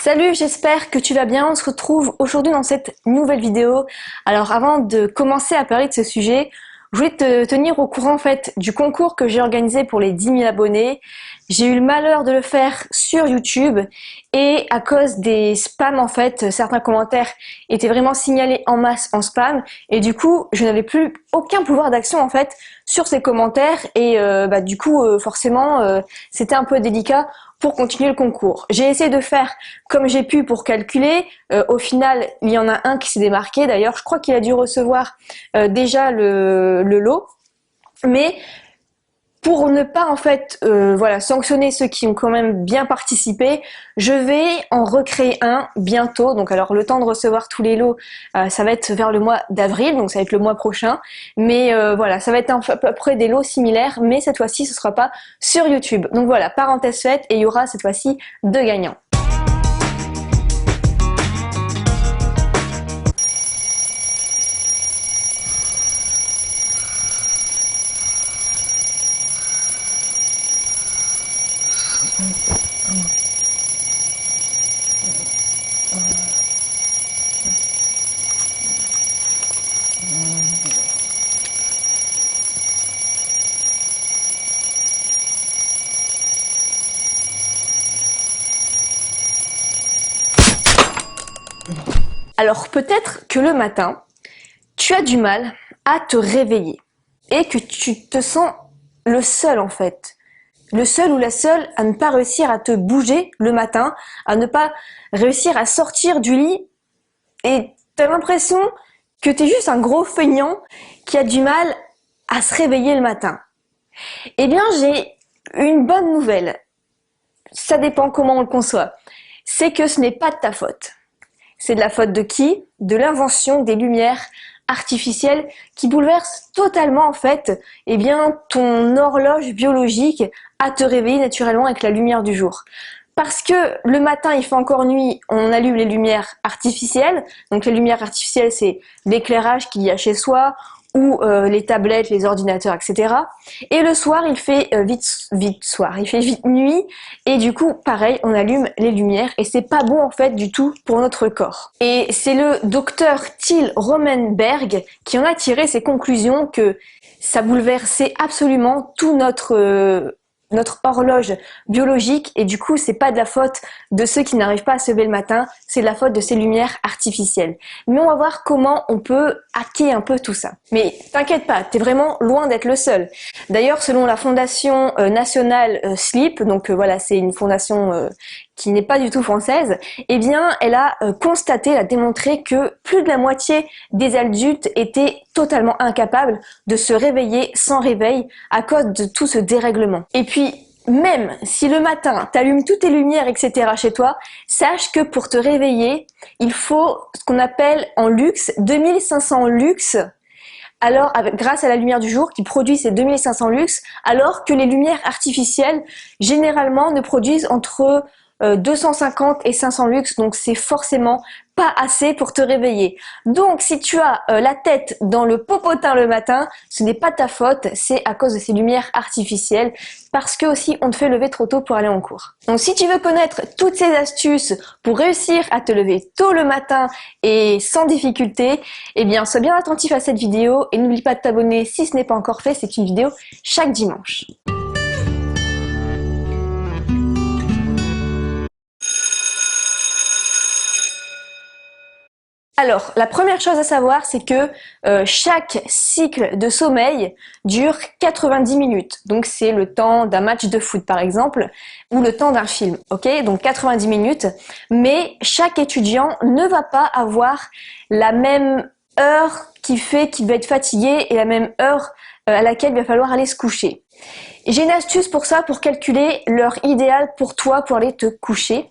Salut, j'espère que tu vas bien. On se retrouve aujourd'hui dans cette nouvelle vidéo. Alors avant de commencer à parler de ce sujet, je voulais te tenir au courant en fait du concours que j'ai organisé pour les 10 000 abonnés. J'ai eu le malheur de le faire sur YouTube et à cause des spams en fait, certains commentaires étaient vraiment signalés en masse en spam et du coup je n'avais plus aucun pouvoir d'action en fait sur ces commentaires et du coup forcément c'était un peu délicat pour continuer le concours. J'ai essayé de faire comme j'ai pu pour calculer. Au final, il y en a un qui s'est démarqué. D'ailleurs, je crois qu'il a dû recevoir déjà le lot. Mais pour ne pas en fait sanctionner ceux qui ont quand même bien participé, je vais en recréer un bientôt. Donc alors le temps de recevoir tous les lots, ça va être vers le mois d'avril, donc ça va être le mois prochain. Mais voilà, ça va être à peu près des lots similaires, mais cette fois-ci ce sera pas sur YouTube. Donc voilà, parenthèse faite, et il y aura cette fois-ci deux gagnants. Alors peut-être que le matin, tu as du mal à te réveiller et que tu te sens le seul en fait. Le seul ou la seule à ne pas réussir à te bouger le matin, à ne pas réussir à sortir du lit et tu as l'impression que tu es juste un gros feignant qui a du mal à se réveiller le matin. Eh bien j'ai une bonne nouvelle, ça dépend comment on le conçoit, c'est que ce n'est pas de ta faute. C'est de la faute de qui? De l'invention des lumières artificielles qui bouleversent totalement en fait ton horloge biologique à te réveiller naturellement avec la lumière du jour. Parce que le matin il fait encore nuit, on allume les lumières artificielles. Donc les lumières artificielles c'est l'éclairage qu'il y a chez soi ou les tablettes, les ordinateurs, etc. Et le soir il fait il fait vite nuit et du coup pareil on allume les lumières et c'est pas bon en fait du tout pour notre corps. Et c'est le docteur Till Romenberg qui en a tiré ses conclusions que ça bouleversait absolument tout notre horloge biologique et du coup c'est pas de la faute de ceux qui n'arrivent pas à se lever le matin, c'est de la faute de ces lumières artificielles. Mais on va voir comment on peut hacker un peu tout ça. Mais t'inquiète pas, t'es vraiment loin d'être le seul. D'ailleurs selon la fondation nationale Sleep, donc voilà c'est une fondation qui n'est pas du tout française, eh bien elle a constaté, elle a démontré que plus de la moitié des adultes étaient totalement incapables de se réveiller sans réveil à cause de tout ce dérèglement. Et puis même si le matin t'allumes toutes tes lumières etc chez toi, sache que pour te réveiller il faut ce qu'on appelle en luxe 2500 lux. Alors, grâce à la lumière du jour qui produit ces 2500 lux, alors que les lumières artificielles généralement ne produisent entre 250 et 500 lux, donc c'est forcément pas assez pour te réveiller. Donc si tu as la tête dans le popotin le matin, ce n'est pas ta faute, c'est à cause de ces lumières artificielles, parce que aussi on te fait lever trop tôt pour aller en cours. Donc si tu veux connaître toutes ces astuces pour réussir à te lever tôt le matin et sans difficulté, eh bien sois bien attentif à cette vidéo et n'oublie pas de t'abonner si ce n'est pas encore fait, c'est une vidéo chaque dimanche. Alors, la première chose à savoir, c'est que chaque cycle de sommeil dure 90 minutes. Donc, c'est le temps d'un match de foot, par exemple, ou le temps d'un film, ok? Donc, 90 minutes. Mais chaque étudiant ne va pas avoir la même heure qu'il va être fatigué et la même heure à laquelle il va falloir aller se coucher. J'ai une astuce pour ça, pour calculer l'heure idéale pour toi pour aller te coucher.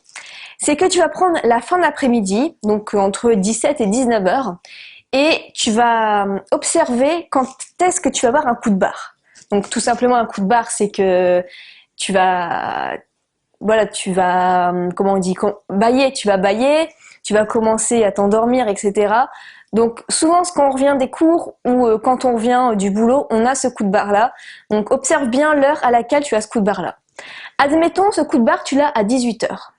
C'est que tu vas prendre la fin d'après-midi, donc entre 17 et 19 heures, et tu vas observer quand est-ce que tu vas avoir un coup de barre. Donc tout simplement un coup de barre, c'est que tu vas bâiller, tu vas commencer à t'endormir, etc. Donc souvent quand on revient des cours ou quand on revient du boulot, on a ce coup de barre là. Donc observe bien l'heure à laquelle tu as ce coup de barre là. Admettons ce coup de barre tu l'as à 18 heures.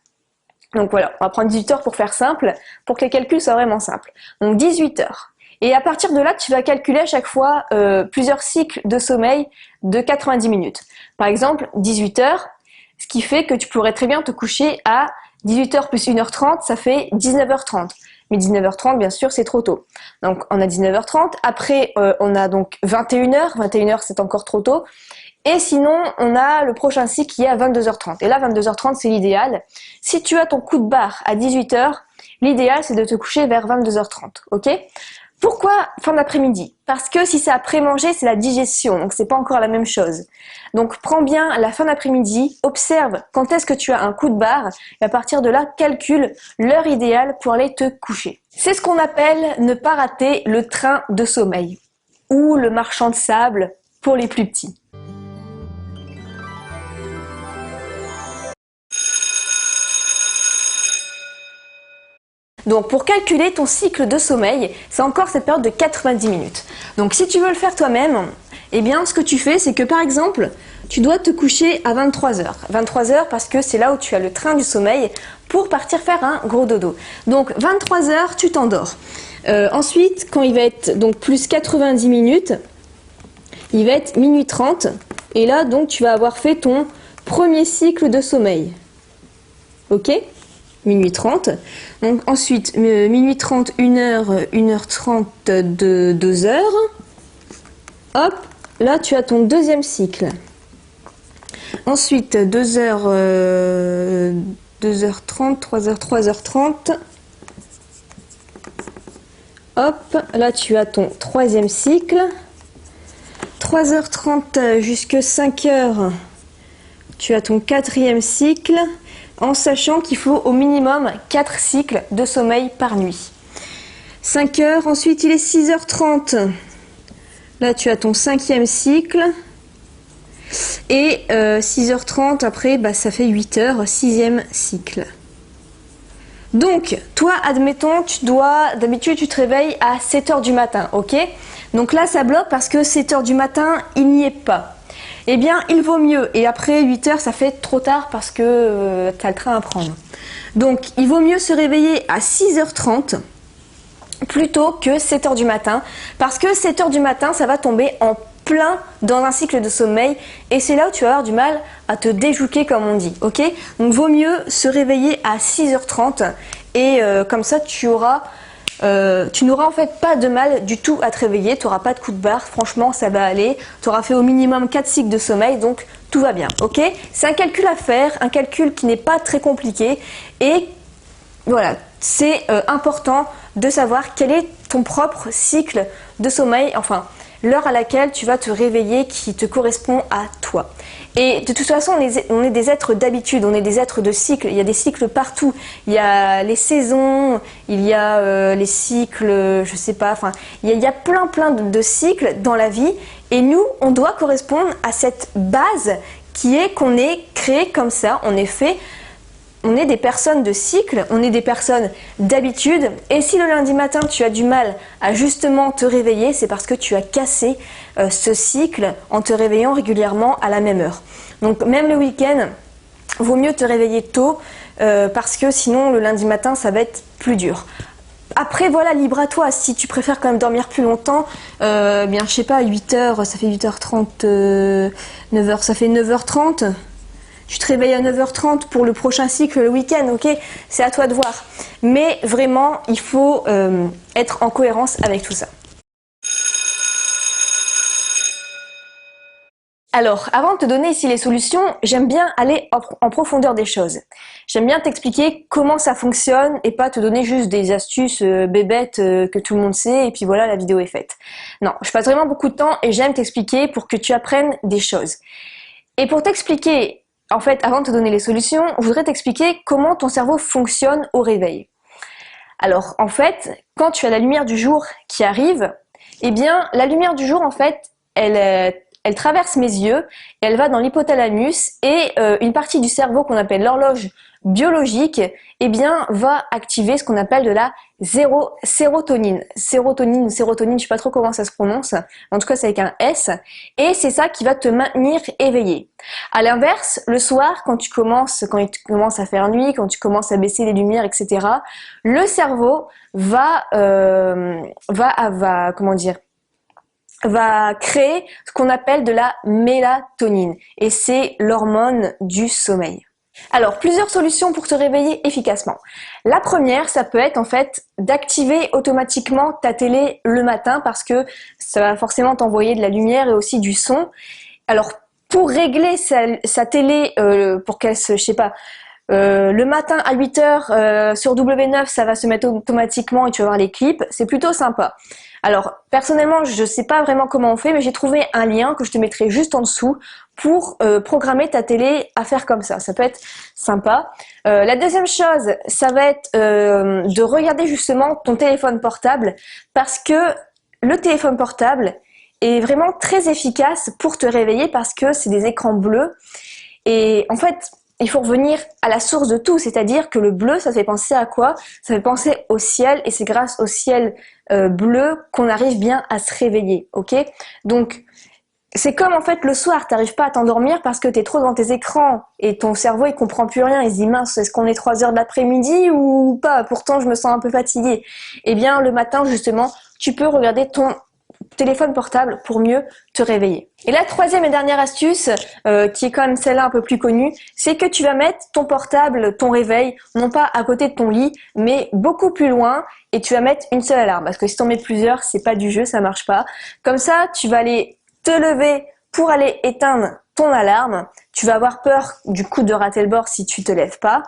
Donc voilà, on va prendre 18 heures pour faire simple, pour que les calculs soient vraiment simples. Donc 18 heures. Et à partir de là, tu vas calculer à chaque fois plusieurs cycles de sommeil de 90 minutes. Par exemple, 18 heures, ce qui fait que tu pourrais très bien te coucher à 18 heures plus 1h30, ça fait 19h30. Mais 19h30, bien sûr, c'est trop tôt. Donc on a 19h30, après on a donc 21h, 21h c'est encore trop tôt. Et sinon, on a le prochain cycle qui est à 22h30. Et là, 22h30, c'est l'idéal. Si tu as ton coup de barre à 18h, l'idéal, c'est de te coucher vers 22h30, ok? Pourquoi fin d'après-midi? Parce que si c'est après manger, c'est la digestion, donc c'est pas encore la même chose. Donc prends bien la fin d'après-midi, observe quand est-ce que tu as un coup de barre, et à partir de là, calcule l'heure idéale pour aller te coucher. C'est ce qu'on appelle ne pas rater le train de sommeil, ou le marchand de sable pour les plus petits. Donc pour calculer ton cycle de sommeil, c'est encore cette période de 90 minutes. Donc si tu veux le faire toi-même, eh bien ce que tu fais, c'est que par exemple, tu dois te coucher à 23h. 23h parce que c'est là où tu as le train du sommeil pour partir faire un gros dodo. Donc 23h, tu t'endors. Ensuite, quand il va être donc plus 90 minutes, il va être minuit 30. Et là, donc, tu vas avoir fait ton premier cycle de sommeil. Ok ? Minuit 30. Donc ensuite, minuit 30, 1h, 1h30, 2h. Hop, là tu as ton deuxième cycle. Ensuite, 2h, 2h30, 3h, 3h30. Hop, là tu as ton troisième cycle. 3h30 jusqu'à 5h, tu as ton quatrième cycle. En sachant qu'il faut au minimum 4 cycles de sommeil par nuit. 5 heures, ensuite il est 6h30. Là tu as ton cinquième cycle. Et 6h30 après, ça fait 8 heures, sixième cycle. Donc, toi, admettons, d'habitude tu te réveilles à 7 heures du matin, ok? Donc là ça bloque parce que 7 heures du matin, il n'y est pas. Eh bien, il vaut mieux. Et après 8 heures, ça fait trop tard parce que tu as le train à prendre. Donc, il vaut mieux se réveiller à 6h30 plutôt que 7 heures du matin. Parce que 7 heures du matin, ça va tomber en plein dans un cycle de sommeil. Et c'est là où tu vas avoir du mal à te déjouquer, comme on dit. Ok? Donc, vaut mieux se réveiller à 6h30. Et comme ça, tu n'auras en fait pas de mal du tout à te réveiller, tu n'auras pas de coup de barre, franchement ça va aller, tu auras fait au minimum 4 cycles de sommeil, donc tout va bien, ok? C'est un calcul à faire, un calcul qui n'est pas très compliqué et voilà, c'est important de savoir quel est ton propre cycle de sommeil, enfin l'heure à laquelle tu vas te réveiller qui te correspond à toi. Et de toute façon, on est des êtres d'habitude, on est des êtres de cycles. Il y a des cycles partout. Il y a les saisons, il y a les cycles, je sais pas, enfin, il y a plein de cycles dans la vie. Et nous, on doit correspondre à cette base qui est qu'on est créé comme ça, on est fait. On est des personnes de cycle, on est des personnes d'habitude. Et si le lundi matin, tu as du mal à justement te réveiller, c'est parce que tu as cassé ce cycle en te réveillant régulièrement à la même heure. Donc même le week-end, vaut mieux te réveiller tôt parce que sinon le lundi matin, ça va être plus dur. Après, voilà, libre à toi. Si tu préfères quand même dormir plus longtemps, bien, je sais pas, 8h, ça fait 8h30, 9h, ça fait 9h30. Tu te réveilles à 9h30 pour le prochain cycle le week-end, ok? C'est à toi de voir. Mais vraiment, il faut être en cohérence avec tout ça. Alors, avant de te donner ici les solutions, j'aime bien aller en profondeur des choses. J'aime bien t'expliquer comment ça fonctionne et pas te donner juste des astuces bébêtes que tout le monde sait et puis voilà, la vidéo est faite. Non, je passe vraiment beaucoup de temps et j'aime t'expliquer pour que tu apprennes des choses. Et pour t'expliquer, en fait, avant de te donner les solutions, je voudrais t'expliquer comment ton cerveau fonctionne au réveil. Alors, en fait, quand tu as la lumière du jour qui arrive, eh bien, la lumière du jour, en fait, elle traverse mes yeux, et elle va dans l'hypothalamus et une partie du cerveau qu'on appelle l'horloge biologique, eh bien, va activer ce qu'on appelle de la sérotonine. Sérotonine, je sais pas trop comment ça se prononce. En tout cas, c'est avec un S. Et c'est ça qui va te maintenir éveillé. À l'inverse, le soir, quand il commence à faire nuit, quand tu commences à baisser les lumières, etc., le cerveau va créer ce qu'on appelle de la mélatonine. Et c'est l'hormone du sommeil. Alors, plusieurs solutions pour te réveiller efficacement. La première, ça peut être en fait d'activer automatiquement ta télé le matin parce que ça va forcément t'envoyer de la lumière et aussi du son. Alors, pour régler sa télé, pour qu'elle se, je sais pas, le matin à 8h sur W9, ça va se mettre automatiquement et tu vas voir les clips. C'est plutôt sympa. Alors, personnellement, je sais pas vraiment comment on fait, mais j'ai trouvé un lien que je te mettrai juste en dessous pour programmer ta télé à faire comme ça. Ça peut être sympa. La deuxième chose, ça va être de regarder justement ton téléphone portable parce que le téléphone portable est vraiment très efficace pour te réveiller parce que c'est des écrans bleus. Et en fait, il faut revenir à la source de tout, c'est-à-dire que le bleu, ça fait penser à quoi? Ça fait penser au ciel et c'est grâce au ciel bleu qu'on arrive bien à se réveiller, ok? Donc, c'est comme en fait le soir, t'arrives pas à t'endormir parce que t'es trop dans tes écrans et ton cerveau il comprend plus rien, il se dit mince, est-ce qu'on est 3h de l'après-midi ou pas? Pourtant je me sens un peu fatiguée. Eh bien le matin justement, tu peux regarder ton téléphone portable pour mieux te réveiller. Et la troisième et dernière astuce, qui est quand même celle-là un peu plus connue, c'est que tu vas mettre ton portable, ton réveil, non pas à côté de ton lit, mais beaucoup plus loin et tu vas mettre une seule alarme. Parce que si tu en mets plusieurs, c'est pas du jeu, ça marche pas. Comme ça, tu vas aller te lever pour aller éteindre ton alarme. Tu vas avoir peur du coup de rater le bord si tu te lèves pas.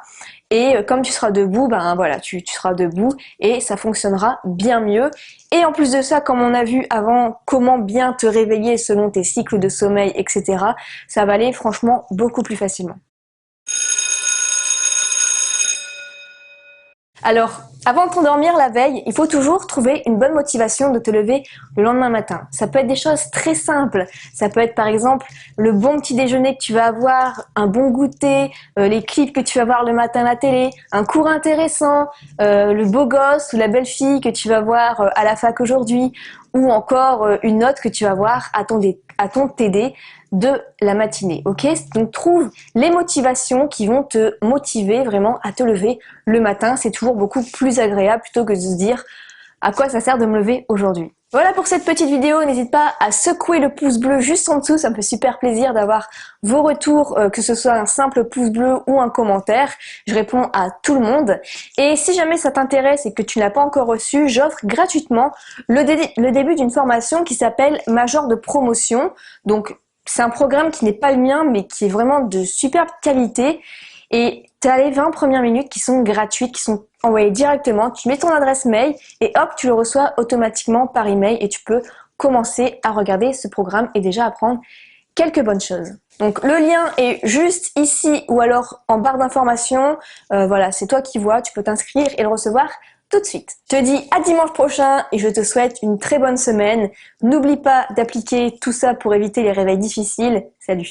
Et comme tu seras debout, ben voilà, tu seras debout et ça fonctionnera bien mieux. Et en plus de ça, comme on a vu avant, comment bien te réveiller selon tes cycles de sommeil, etc., ça va aller franchement beaucoup plus facilement. Alors, avant de t'endormir la veille, il faut toujours trouver une bonne motivation de te lever le lendemain matin. Ça peut être des choses très simples. Ça peut être par exemple le bon petit déjeuner que tu vas avoir, un bon goûter, les clips que tu vas voir le matin à la télé, un cours intéressant, le beau gosse ou la belle fille que tu vas voir à la fac aujourd'hui, ou encore une note que tu vas voir à ton TD de la matinée, ok? Donc trouve les motivations qui vont te motiver vraiment à te lever le matin. C'est toujours beaucoup plus agréable plutôt que de se dire à quoi ça sert de me lever aujourd'hui. Voilà pour cette petite vidéo, n'hésite pas à secouer le pouce bleu juste en dessous, ça me fait super plaisir d'avoir vos retours, que ce soit un simple pouce bleu ou un commentaire, je réponds à tout le monde. Et si jamais ça t'intéresse et que tu n'as pas encore reçu, j'offre gratuitement le début d'une formation qui s'appelle Major de promotion. Donc c'est un programme qui n'est pas le mien mais qui est vraiment de superbe qualité et tu as les 20 premières minutes qui sont gratuites, qui sont envoyées directement. Tu mets ton adresse mail et hop, tu le reçois automatiquement par email et tu peux commencer à regarder ce programme et déjà apprendre quelques bonnes choses. Donc le lien est juste ici ou alors en barre d'informations. Voilà, c'est toi qui vois, tu peux t'inscrire et le recevoir tout de suite. Je te dis à dimanche prochain et je te souhaite une très bonne semaine. N'oublie pas d'appliquer tout ça pour éviter les réveils difficiles. Salut!